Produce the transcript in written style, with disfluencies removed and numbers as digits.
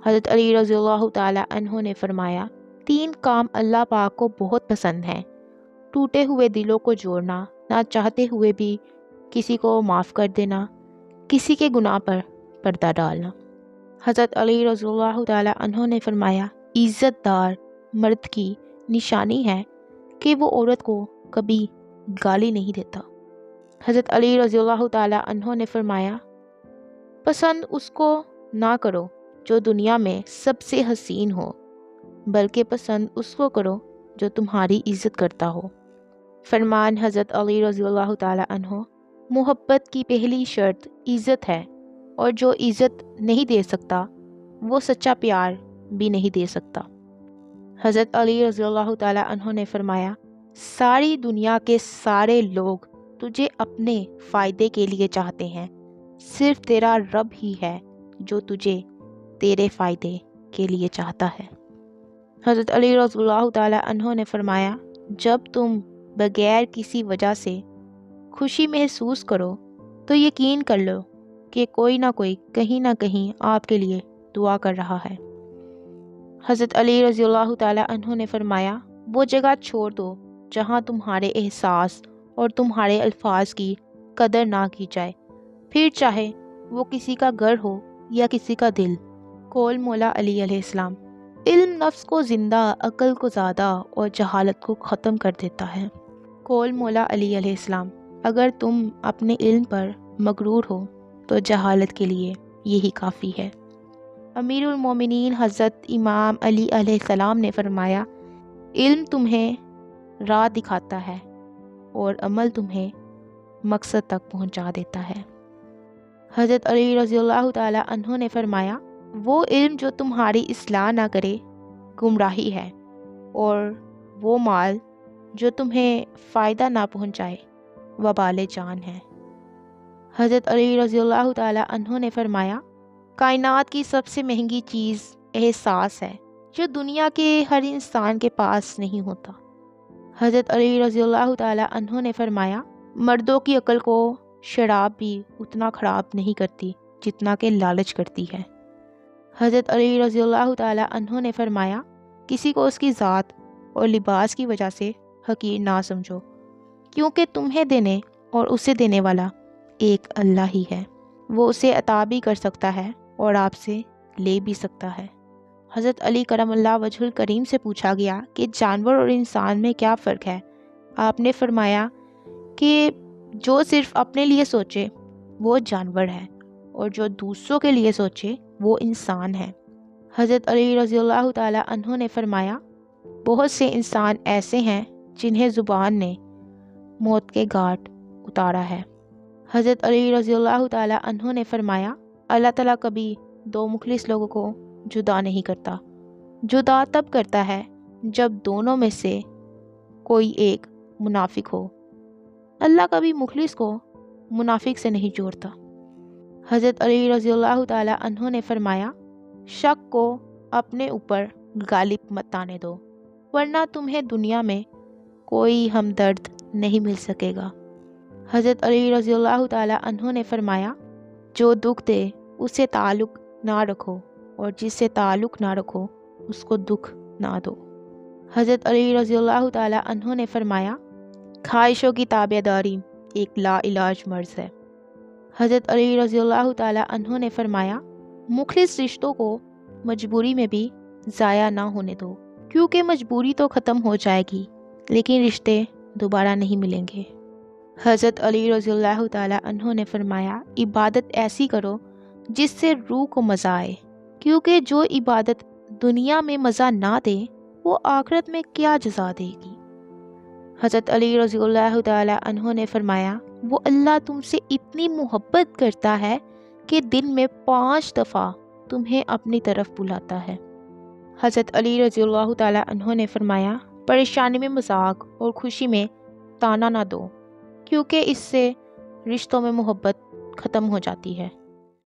حضرت علی رضی اللہ تعالیٰ عنہ نے فرمایا، 3 کام اللہ پاک کو بہت پسند ہیں: ٹوٹے ہوئے دلوں کو جوڑنا، نہ چاہتے ہوئے بھی کسی کو معاف کر دینا، کسی کے گناہ پر پردہ ڈالنا۔ حضرت علی رضی اللہ تعالیٰ عنہ نے فرمایا، عزت دار مرد کی نشانی ہے کہ وہ عورت کو کبھی گالی نہیں دیتا۔ حضرت علی رضی اللہ تعالیٰ عنہ نے فرمایا، پسند اس کو نہ کرو جو دنیا میں سب سے حسین ہو، بلکہ پسند اس کو کرو جو تمہاری عزت کرتا ہو۔ فرمان حضرت علی رضی اللہ تعالیٰ عنہ، محبت کی پہلی شرط عزت ہے، اور جو عزت نہیں دے سکتا وہ سچا پیار بھی نہیں دے سکتا۔ حضرت علی رضی اللہ تعالیٰ عنہ نے فرمایا، ساری دنیا کے سارے لوگ تجھے اپنے فائدے کے لیے چاہتے ہیں، صرف تیرا رب ہی ہے جو تجھے تیرے فائدے کے لیے چاہتا ہے۔ حضرت علی رضی اللہ تعالیٰ عنہ نے فرمایا، جب تم بغیر کسی وجہ سے خوشی محسوس کرو تو یقین کر لو کہ کوئی نہ کوئی کہیں نہ کہیں آپ کے لیے دعا کر رہا ہے۔ حضرت علی رضی اللہ تعالیٰ عنہ نے فرمایا، وہ جگہ چھوڑ دو جہاں تمہارے احساس اور تمہارے الفاظ کی قدر نہ کی جائے، پھر چاہے وہ کسی کا گھر ہو یا کسی کا دل۔ قول مولا علی علیہ السلام، علم نفس کو زندہ، عقل کو زیادہ اور جہالت کو ختم کر دیتا ہے۔ قول مولا علی علیہ السلام، اگر تم اپنے علم پر مغرور ہو تو جہالت کے لیے یہی کافی ہے۔ امیر المومنین حضرت امام علی علیہ السلام نے فرمایا، علم تمہیں راہ دکھاتا ہے اور عمل تمہیں مقصد تک پہنچا دیتا ہے۔ حضرت علی رضی اللہ تعالیٰ عنہ نے فرمایا، وہ علم جو تمہاری اصلاح نہ کرے گمراہی ہے، اور وہ مال جو تمہیں فائدہ نہ پہنچائے وبال جان ہے۔ حضرت علی رضی اللہ تعالیٰ عنہ نے فرمایا، کائنات کی سب سے مہنگی چیز احساس ہے جو دنیا کے ہر انسان کے پاس نہیں ہوتا۔ حضرت علی رضی اللہ تعالیٰ عنہ نے فرمایا، مردوں کی عقل کو شراب بھی اتنا خراب نہیں کرتی جتنا کہ لالچ کرتی ہے۔ حضرت علی رضی اللہ تعالیٰ عنہ نے فرمایا، کسی کو اس کی ذات اور لباس کی وجہ سے حقیر نہ سمجھو، کیونکہ تمہیں دینے اور اسے دینے والا ایک اللہ ہی ہے۔ وہ اسے عطا بھی کر سکتا ہے اور آپ سے لے بھی سکتا ہے۔ حضرت علی کرم اللہ وجہ الکریم سے پوچھا گیا کہ جانور اور انسان میں کیا فرق ہے؟ آپ نے فرمایا کہ جو صرف اپنے لیے سوچے وہ جانور ہے، اور جو دوسروں کے لیے سوچے وہ انسان ہے۔ حضرت علی رضی اللہ تعالیٰ عنہ نے فرمایا، بہت سے انسان ایسے ہیں جنہیں زبان نے موت کے گھاٹ اتارا ہے۔ حضرت علی رضی اللہ تعالیٰ عنہ نے فرمایا، اللہ تعالیٰ کبھی 2 مخلص لوگوں کو جدا نہیں کرتا، جدا تب کرتا ہے جب دونوں میں سے کوئی ایک منافق ہو۔ اللہ کبھی مخلص کو منافق سے نہیں جوڑتا۔ حضرت علی رضی اللہ تعالیٰ عنہ نے فرمایا، شک کو اپنے اوپر غالب مت آنے دو، ورنہ تمہیں دنیا میں کوئی ہمدرد نہیں مل سکے گا۔ حضرت علی رضی اللہ تعالیٰ عنہ نے فرمایا، جو دکھ دے اس سے تعلق نہ رکھو، اور جس سے تعلق نہ رکھو اس کو دکھ نہ دو۔ حضرت علی رضی اللہ تعالیٰ عنہ نے فرمایا، خواہشوں کی تابع داری ایک لا علاج مرض ہے۔ حضرت علی رضی اللہ تعالیٰ عنہ نے فرمایا، مخلص رشتوں کو مجبوری میں بھی ضائع نہ ہونے دو، کیونکہ مجبوری تو ختم ہو جائے گی لیکن رشتے دوبارہ نہیں ملیں گے۔ حضرت علی رضی اللہ تعالیٰ عنہ نے فرمایا، عبادت ایسی کرو جس سے روح کو مزہ آئے، کیونکہ جو عبادت دنیا میں مزہ نہ دے وہ آخرت میں کیا جزا دے گی۔ حضرت علی رضی اللہ تعالیٰ عنہ نے فرمایا، وہ اللہ تم سے اتنی محبت کرتا ہے کہ دن میں 5 دفعہ تمہیں اپنی طرف بلاتا ہے۔ حضرت علی رضی اللہ تعالیٰ عنہ نے فرمایا، پریشانی میں مذاق اور خوشی میں تانا نہ دو، کیونکہ اس سے رشتوں میں محبت ختم ہو جاتی ہے۔